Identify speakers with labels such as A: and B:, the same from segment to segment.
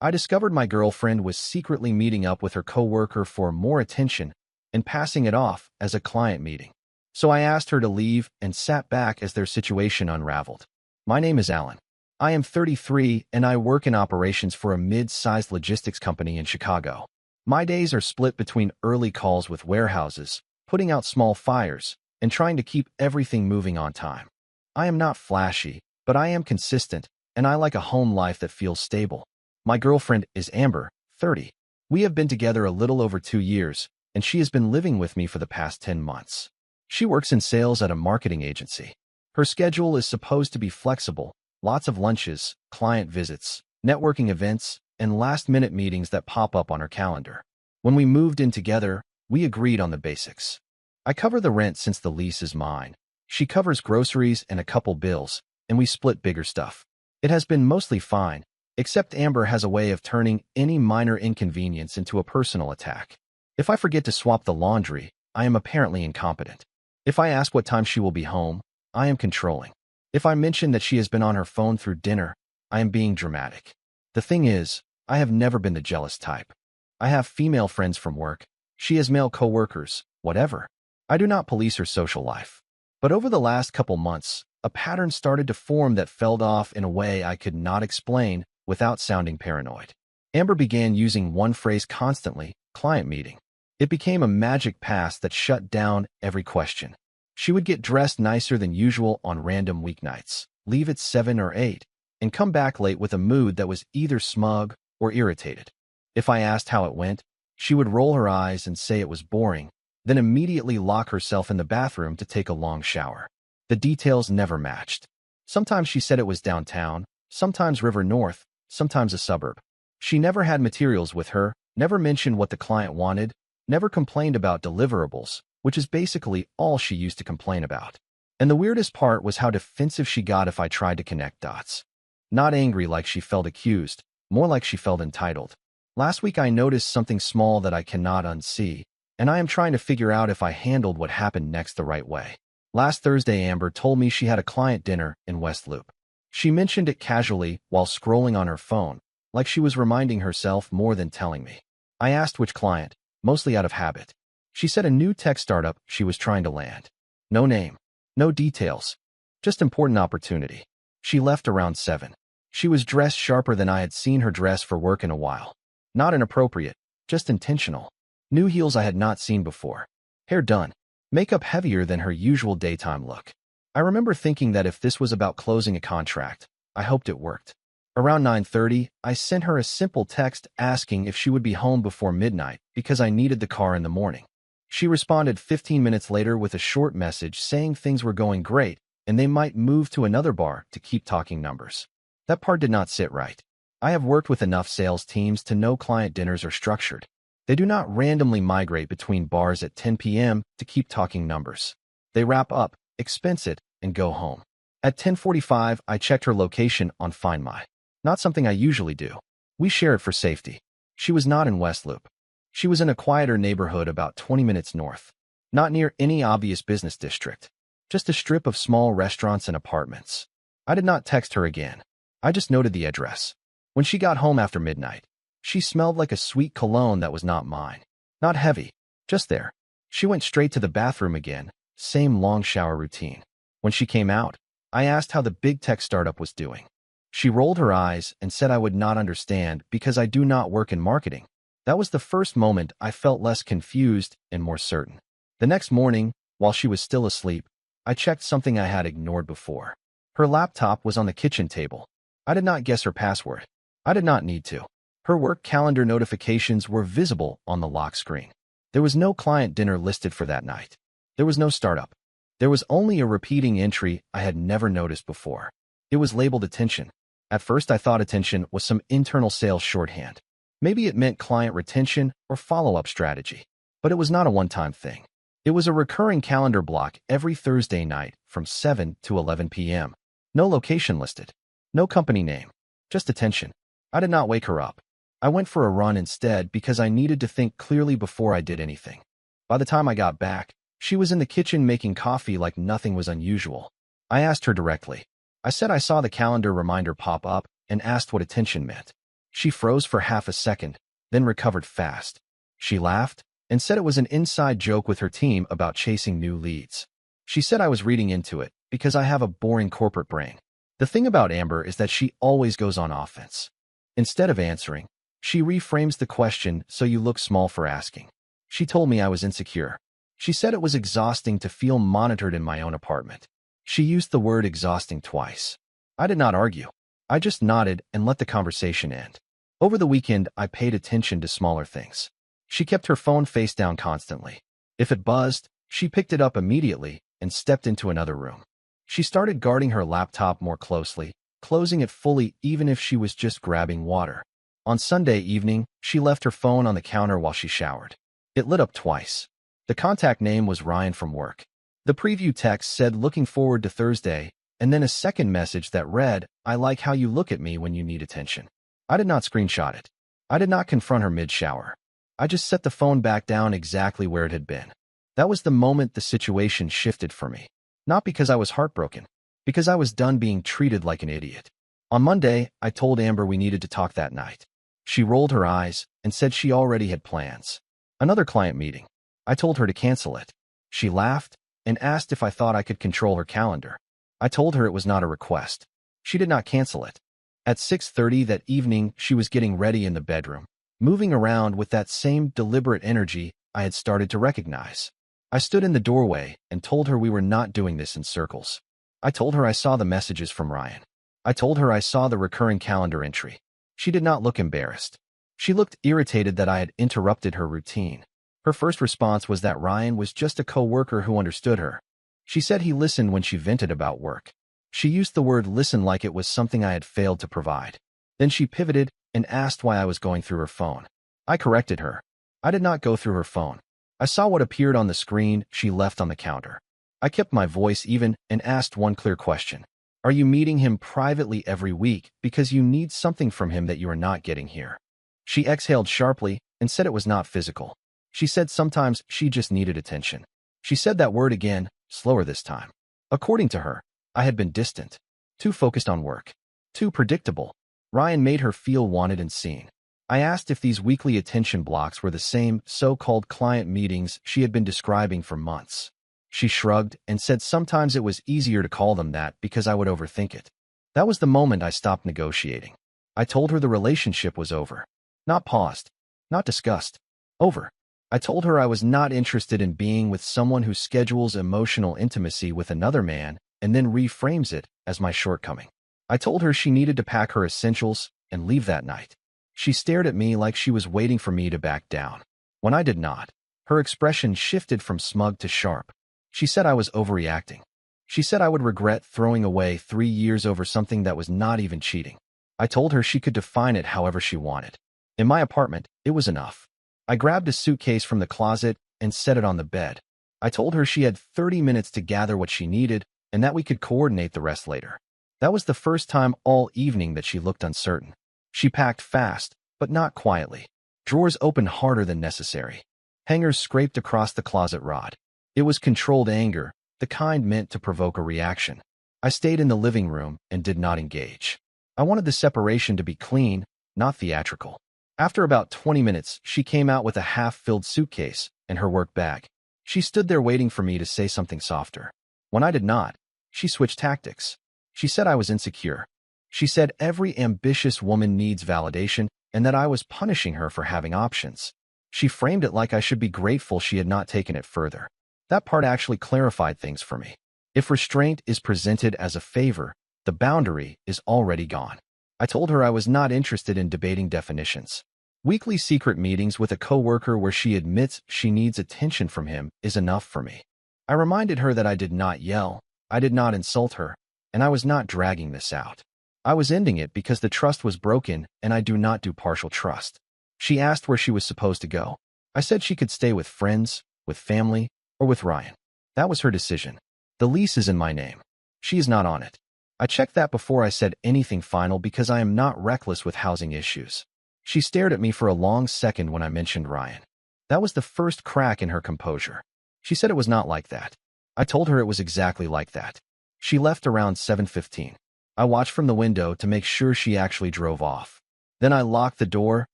A: I discovered my girlfriend was secretly meeting up with her coworker for more attention and passing it off as a client meeting. So I asked her to leave and sat back as their situation unraveled. My name is Alan. I am 33 and I work in operations for a mid-sized logistics company in Chicago. My days are split between early calls with warehouses, putting out small fires, and trying to keep everything moving on time. I am not flashy, but I am consistent, and I like a home life that feels stable. My girlfriend is Amber, 30. We have been together a little over 2 years, and she has been living with me for the past 10 months. She works in sales at a marketing agency. Her schedule is supposed to be flexible, lots of lunches, client visits, networking events, and last-minute meetings that pop up on her calendar. When we moved in together, we agreed on the basics. I cover the rent since the lease is mine. She covers groceries and a couple bills, and we split bigger stuff. It has been mostly fine, except Amber has a way of turning any minor inconvenience into a personal attack. If I forget to swap the laundry, I am apparently incompetent. If I ask what time she will be home, I am controlling. If I mention that she has been on her phone through dinner, I am being dramatic. The thing is, I have never been the jealous type. I have female friends from work. She has male coworkers, whatever. I do not police her social life. But over the last couple months, a pattern started to form that fell off in a way I could not explain without sounding paranoid. Amber began using one phrase constantly, client meeting. It became a magic pass that shut down every question. She would get dressed nicer than usual on random weeknights, leave at 7 or 8, and come back late with a mood that was either smug or irritated. If I asked how it went, she would roll her eyes and say it was boring, then immediately lock herself in the bathroom to take a long shower. The details never matched. Sometimes she said it was downtown, sometimes River North, sometimes a suburb. She never had materials with her, never mentioned what the client wanted, never complained about deliverables, which is basically all she used to complain about. And the weirdest part was how defensive she got if I tried to connect dots. Not angry like she felt accused, more like she felt entitled. Last week I noticed something small that I cannot unsee, and I am trying to figure out if I handled what happened next the right way. Last Thursday, Amber told me she had a client dinner in West Loop. She mentioned it casually while scrolling on her phone, like she was reminding herself more than telling me. I asked which client, mostly out of habit. She said a new tech startup she was trying to land. No name, no details, just important opportunity. She left around 7. She was dressed sharper than I had seen her dress for work in a while. Not inappropriate, just intentional. New heels I had not seen before. Hair done. Makeup heavier than her usual daytime look. I remember thinking that if this was about closing a contract, I hoped it worked. Around 9:30, I sent her a simple text asking if she would be home before midnight because I needed the car in the morning. She responded 15 minutes later with a short message saying things were going great and they might move to another bar to keep talking numbers. That part did not sit right. I have worked with enough sales teams to know client dinners are structured. They do not randomly migrate between bars at 10 p.m. to keep talking numbers. They wrap up, expense it, and go home. At 10:45, I checked her location on Find My. Not something I usually do. We share it for safety. She was not in West Loop. She was in a quieter neighborhood about 20 minutes north. Not near any obvious business district. Just a strip of small restaurants and apartments. I did not text her again. I just noted the address. When she got home after midnight, she smelled like a sweet cologne that was not mine. Not heavy, just there. She went straight to the bathroom again, same long shower routine. When she came out, I asked how the big tech startup was doing. She rolled her eyes and said I would not understand because I do not work in marketing. That was the first moment I felt less confused and more certain. The next morning, while she was still asleep, I checked something I had ignored before. Her laptop was on the kitchen table. I did not guess her password. I did not need to. Her work calendar notifications were visible on the lock screen. There was no client dinner listed for that night. There was no startup. There was only a repeating entry I had never noticed before. It was labeled attention. At first I thought attention was some internal sales shorthand. Maybe it meant client retention or follow-up strategy. But it was not a one-time thing. It was a recurring calendar block every Thursday night from 7 to 11 p.m. No location listed. No company name. Just attention. I did not wake her up. I went for a run instead because I needed to think clearly before I did anything. By the time I got back, she was in the kitchen making coffee like nothing was unusual. I asked her directly. I said I saw the calendar reminder pop up and asked what attention meant. She froze for half a second, then recovered fast. She laughed and said it was an inside joke with her team about chasing new leads. She said I was reading into it because I have a boring corporate brain. The thing about Amber is that she always goes on offense. Instead of answering, she reframes the question so you look small for asking. She told me I was insecure. She said it was exhausting to feel monitored in my own apartment. She used the word exhausting twice. I did not argue. I just nodded and let the conversation end. Over the weekend, I paid attention to smaller things. She kept her phone face down constantly. If it buzzed, she picked it up immediately and stepped into another room. She started guarding her laptop more closely, closing it fully even if she was just grabbing water. On Sunday evening, she left her phone on the counter while she showered. It lit up twice. The contact name was Ryan from work. The preview text said looking forward to Thursday, and then a second message that read, I like how you look at me when you need attention. I did not screenshot it. I did not confront her mid-shower. I just set the phone back down exactly where it had been. That was the moment the situation shifted for me. Not because I was heartbroken, because I was done being treated like an idiot. On Monday, I told Amber we needed to talk that night. She rolled her eyes and said she already had plans. Another client meeting. I told her to cancel it. She laughed and asked if I thought I could control her calendar. I told her it was not a request. She did not cancel it. At 6:30 that evening, she was getting ready in the bedroom, moving around with that same deliberate energy I had started to recognize. I stood in the doorway and told her we were not doing this in circles. I told her I saw the messages from Ryan. I told her I saw the recurring calendar entry. She did not look embarrassed. She looked irritated that I had interrupted her routine. Her first response was that Ryan was just a coworker who understood her. She said he listened when she vented about work. She used the word listen like it was something I had failed to provide. Then she pivoted and asked why I was going through her phone. I corrected her. I did not go through her phone. I saw what appeared on the screen she left on the counter. I kept my voice even and asked one clear question. Are you meeting him privately every week because you need something from him that you are not getting here? She exhaled sharply and said it was not physical. She said sometimes she just needed attention. She said that word again, slower this time. According to her, I had been distant, too focused on work, too predictable. Ryan made her feel wanted and seen. I asked if these weekly attention blocks were the same so-called client meetings she had been describing for months. She shrugged and said sometimes it was easier to call them that because I would overthink it. That was the moment I stopped negotiating. I told her the relationship was over. Not paused. Not discussed. Over. I told her I was not interested in being with someone who schedules emotional intimacy with another man and then reframes it as my shortcoming. I told her she needed to pack her essentials and leave that night. She stared at me like she was waiting for me to back down. When I did not, her expression shifted from smug to sharp. She said I was overreacting. She said I would regret throwing away 3 years over something that was not even cheating. I told her she could define it however she wanted. In my apartment, it was enough. I grabbed a suitcase from the closet and set it on the bed. I told her she had 30 minutes to gather what she needed and that we could coordinate the rest later. That was the first time all evening that she looked uncertain. She packed fast, but not quietly. Drawers opened harder than necessary. Hangers scraped across the closet rod. It was controlled anger, the kind meant to provoke a reaction. I stayed in the living room and did not engage. I wanted the separation to be clean, not theatrical. After about 20 minutes, she came out with a half-filled suitcase and her work bag. She stood there waiting for me to say something softer. When I did not, she switched tactics. She said I was insecure. She said every ambitious woman needs validation and that I was punishing her for having options. She framed it like I should be grateful she had not taken it further. That part actually clarified things for me. If restraint is presented as a favor, the boundary is already gone. I told her I was not interested in debating definitions. Weekly secret meetings with a coworker where she admits she needs attention from him is enough for me. I reminded her that I did not yell, I did not insult her, and I was not dragging this out. I was ending it because the trust was broken and I do not do partial trust. She asked where she was supposed to go. I said she could stay with friends, with family, or with Ryan. That was her decision. The lease is in my name. She is not on it. I checked that before I said anything final because I am not reckless with housing issues. She stared at me for a long second when I mentioned Ryan. That was the first crack in her composure. She said it was not like that. I told her it was exactly like that. She left around 7:15. I watched from the window to make sure she actually drove off. Then I locked the door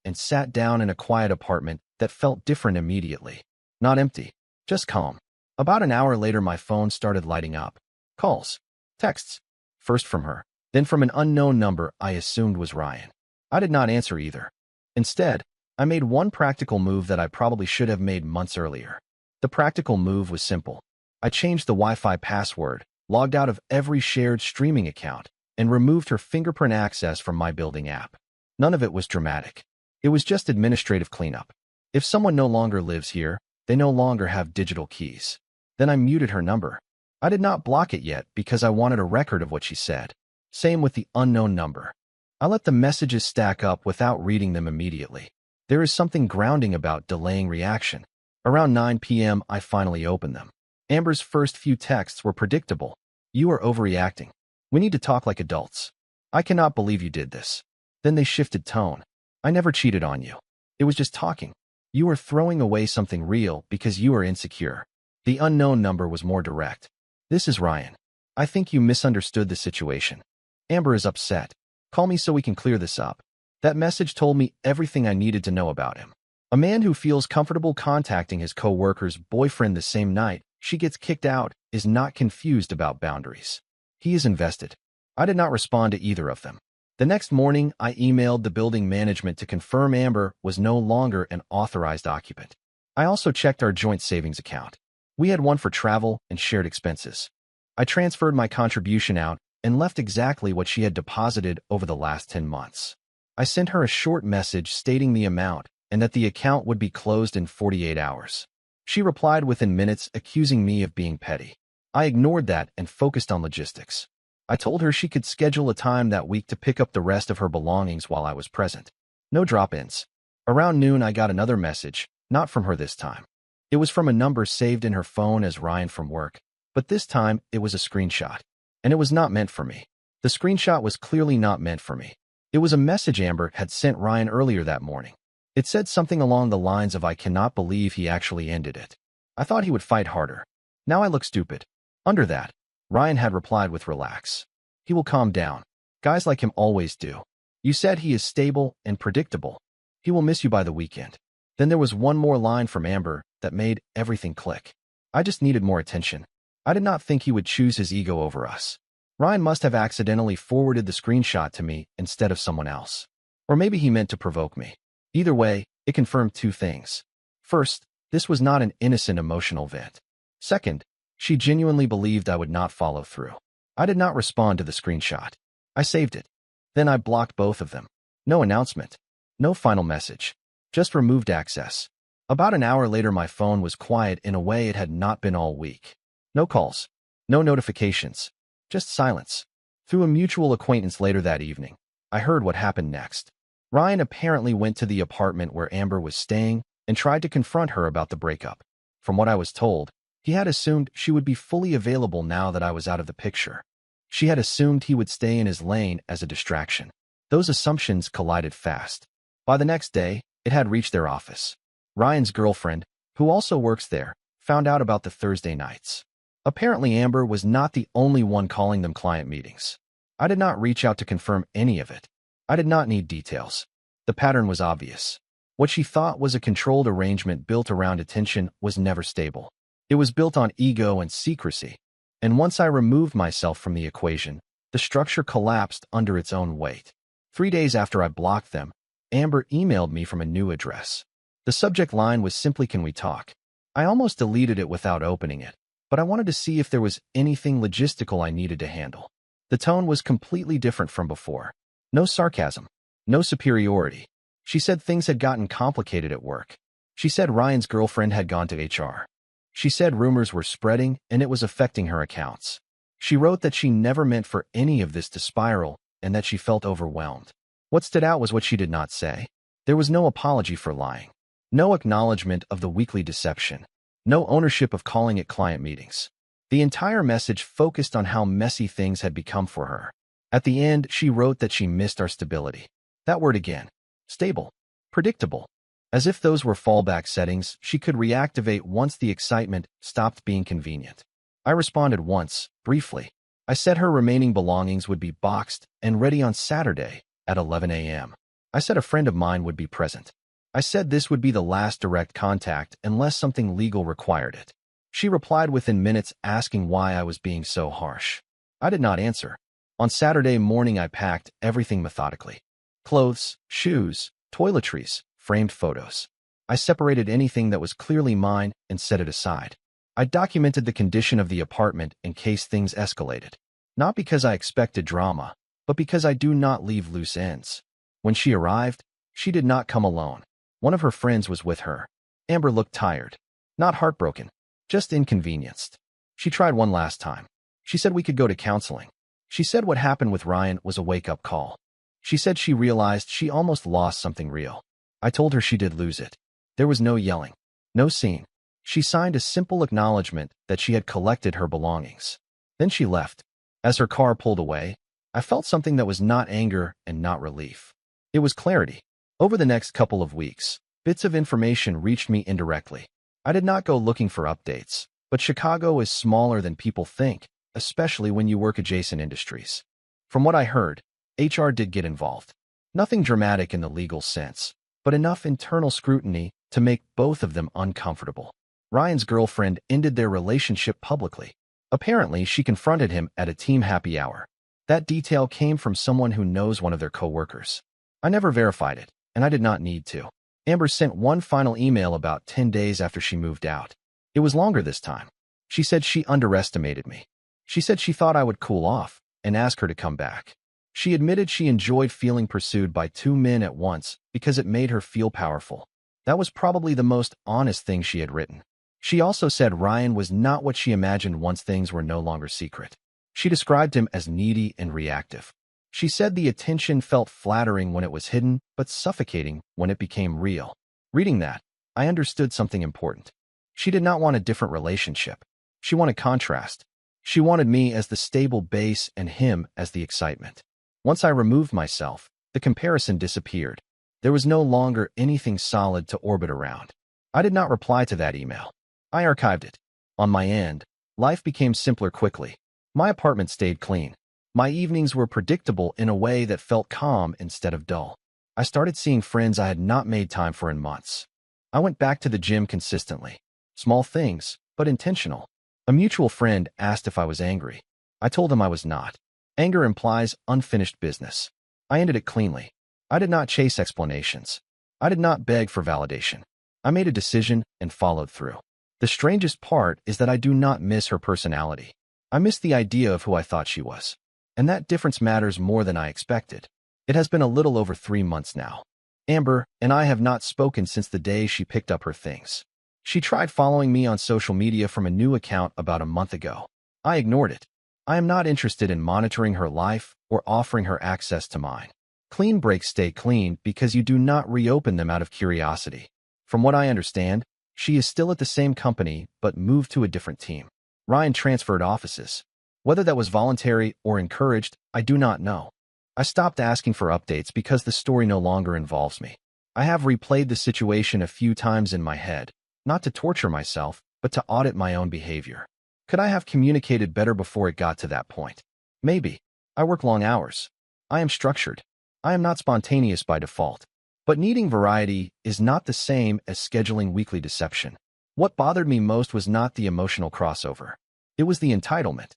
A: and sat down in a quiet apartment that felt different immediately. Not empty, just calm. About an hour later, my phone started lighting up. Calls, texts, first from her, then from an unknown number I assumed was Ryan. I did not answer either. Instead, I made one practical move that I probably should have made months earlier. The practical move was simple. I changed the Wi-Fi password, logged out of every shared streaming account, and removed her fingerprint access from my building app. None of it was dramatic. It was just administrative cleanup. If someone no longer lives here, they no longer have digital keys. Then I muted her number. I did not block it yet because I wanted a record of what she said. Same with the unknown number. I let the messages stack up without reading them immediately. There is something grounding about delaying reaction. Around 9 p.m., I finally opened them. Amber's first few texts were predictable. You are overreacting. We need to talk like adults. I cannot believe you did this. Then they shifted tone. I never cheated on you. It was just talking. You are throwing away something real because you are insecure. The unknown number was more direct. This is Ryan. I think you misunderstood the situation. Amber is upset. Call me so we can clear this up. That message told me everything I needed to know about him. A man who feels comfortable contacting his co-worker's boyfriend the same night she gets kicked out is not confused about boundaries. He is invested. I did not respond to either of them. The next morning, I emailed the building management to confirm Amber was no longer an authorized occupant. I also checked our joint savings account. We had one for travel and shared expenses. I transferred my contribution out and left exactly what she had deposited over the last 10 months. I sent her a short message stating the amount and that the account would be closed in 48 hours. She replied within minutes, accusing me of being petty. I ignored that and focused on logistics. I told her she could schedule a time that week to pick up the rest of her belongings while I was present. No drop-ins. Around noon, I got another message, not from her this time. It was from a number saved in her phone as Ryan from work, but this time it was a screenshot. And it was not meant for me. The screenshot was clearly not meant for me. It was a message Amber had sent Ryan earlier that morning. It said something along the lines of, "I cannot believe he actually ended it. I thought he would fight harder. Now I look stupid." Under that, Ryan had replied with, "Relax. He will calm down. Guys like him always do. You said he is stable and predictable. He will miss you by the weekend." Then there was one more line from Amber that made everything click. "I just needed more attention. I did not think he would choose his ego over us." Ryan must have accidentally forwarded the screenshot to me instead of someone else. Or maybe he meant to provoke me. Either way, it confirmed two things. First, this was not an innocent emotional vent. Second, she genuinely believed I would not follow through. I did not respond to the screenshot. I saved it. Then I blocked both of them. No announcement. No final message. Just removed access. About an hour later, my phone was quiet in a way it had not been all week. No calls. No notifications. Just silence. Through a mutual acquaintance later that evening, I heard what happened next. Ryan apparently went to the apartment where Amber was staying and tried to confront her about the breakup. From what I was told, he had assumed she would be fully available now that I was out of the picture. She had assumed he would stay in his lane as a distraction. Those assumptions collided fast. By the next day, it had reached their office. Ryan's girlfriend, who also works there, found out about the Thursday nights. Apparently, Amber was not the only one calling them client meetings. I did not reach out to confirm any of it. I did not need details. The pattern was obvious. What she thought was a controlled arrangement built around attention was never stable. It was built on ego and secrecy. And once I removed myself from the equation, the structure collapsed under its own weight. 3 days after I blocked them, Amber emailed me from a new address. The subject line was simply, "Can we talk?" I almost deleted it without opening it, but I wanted to see if there was anything logistical I needed to handle. The tone was completely different from before. No sarcasm. No superiority. She said things had gotten complicated at work. She said Ryan's girlfriend had gone to HR. She said rumors were spreading and it was affecting her accounts. She wrote that she never meant for any of this to spiral and that she felt overwhelmed. What stood out was what she did not say. There was no apology for lying. No acknowledgement of the weekly deception. No ownership of calling it client meetings. The entire message focused on how messy things had become for her. At the end, she wrote that she missed our stability. That word again. Stable. Predictable. As if those were fallback settings she could reactivate once the excitement stopped being convenient. I responded once, briefly. I said her remaining belongings would be boxed and ready on Saturday at 11 a.m. I said a friend of mine would be present. I said this would be the last direct contact unless something legal required it. She replied within minutes asking why I was being so harsh. I did not answer. On Saturday morning, I packed everything methodically. Clothes, shoes, toiletries, framed photos. I separated anything that was clearly mine and set it aside. I documented the condition of the apartment in case things escalated. Not because I expected drama, but because I do not leave loose ends. When she arrived, she did not come alone. One of her friends was with her. Amber looked tired. Not heartbroken, just inconvenienced. She tried one last time. She said we could go to counseling. She said what happened with Ryan was a wake-up call. She said she realized she almost lost something real. I told her she did lose it. There was no yelling, no scene. She signed a simple acknowledgement that she had collected her belongings. Then she left. As her car pulled away, I felt something that was not anger and not relief. It was clarity. Over the next couple of weeks, bits of information reached me indirectly. I did not go looking for updates, but Chicago is smaller than people think, especially when you work adjacent industries. From what I heard, HR did get involved. Nothing dramatic in the legal sense, but enough internal scrutiny to make both of them uncomfortable. Ryan's girlfriend ended their relationship publicly. Apparently, she confronted him at a team happy hour. That detail came from someone who knows one of their coworkers. I never verified it, and I did not need to. Amber sent one final email about 10 days after she moved out. It was longer this time. She said she underestimated me. She said she thought I would cool off and ask her to come back. She admitted she enjoyed feeling pursued by two men at once because it made her feel powerful. That was probably the most honest thing she had written. She also said Ryan was not what she imagined once things were no longer secret. She described him as needy and reactive. She said the attention felt flattering when it was hidden, but suffocating when it became real. Reading that, I understood something important. She did not want a different relationship. She wanted contrast. She wanted me as the stable base and him as the excitement. Once I removed myself, the comparison disappeared. There was no longer anything solid to orbit around. I did not reply to that email. I archived it. On my end, life became simpler quickly. My apartment stayed clean. My evenings were predictable in a way that felt calm instead of dull. I started seeing friends I had not made time for in months. I went back to the gym consistently. Small things, but intentional. A mutual friend asked if I was angry. I told him I was not. Anger implies unfinished business. I ended it cleanly. I did not chase explanations. I did not beg for validation. I made a decision and followed through. The strangest part is that I do not miss her personality. I miss the idea of who I thought she was. And that difference matters more than I expected. It has been a little over 3 months now. Amber and I have not spoken since the day she picked up her things. She tried following me on social media from a new account about a month ago. I ignored it. I am not interested in monitoring her life or offering her access to mine. Clean breaks stay clean because you do not reopen them out of curiosity. From what I understand, she is still at the same company but moved to a different team. Ryan transferred offices. Whether that was voluntary or encouraged, I do not know. I stopped asking for updates because the story no longer involves me. I have replayed the situation a few times in my head, not to torture myself, but to audit my own behavior. Could I have communicated better before it got to that point? Maybe. I work long hours. I am structured. I am not spontaneous by default. But needing variety is not the same as scheduling weekly deception. What bothered me most was not the emotional crossover. It was the entitlement.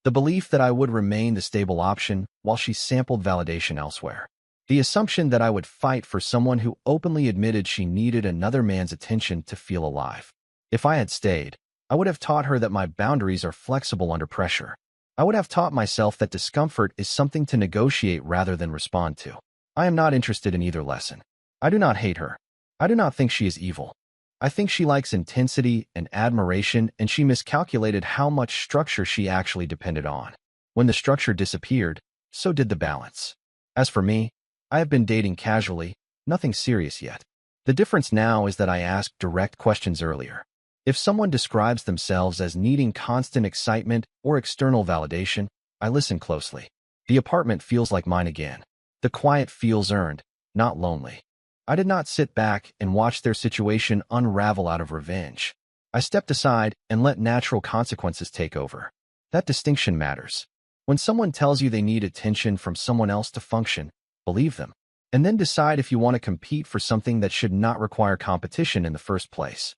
A: The belief that I would remain the stable option while she sampled validation elsewhere. The assumption that I would fight for someone who openly admitted she needed another man's attention to feel alive. If I had stayed, I would have taught her that my boundaries are flexible under pressure. I would have taught myself that discomfort is something to negotiate rather than respond to. I am not interested in either lesson. I do not hate her. I do not think she is evil. I think she likes intensity and admiration, and she miscalculated how much structure she actually depended on. When the structure disappeared, so did the balance. As for me, I have been dating casually, nothing serious yet. The difference now is that I ask direct questions earlier. If someone describes themselves as needing constant excitement or external validation, I listen closely. The apartment feels like mine again. The quiet feels earned, not lonely. I did not sit back and watch their situation unravel out of revenge. I stepped aside and let natural consequences take over. That distinction matters. When someone tells you they need attention from someone else to function, believe them. and then decide if you want to compete for something that should not require competition in the first place.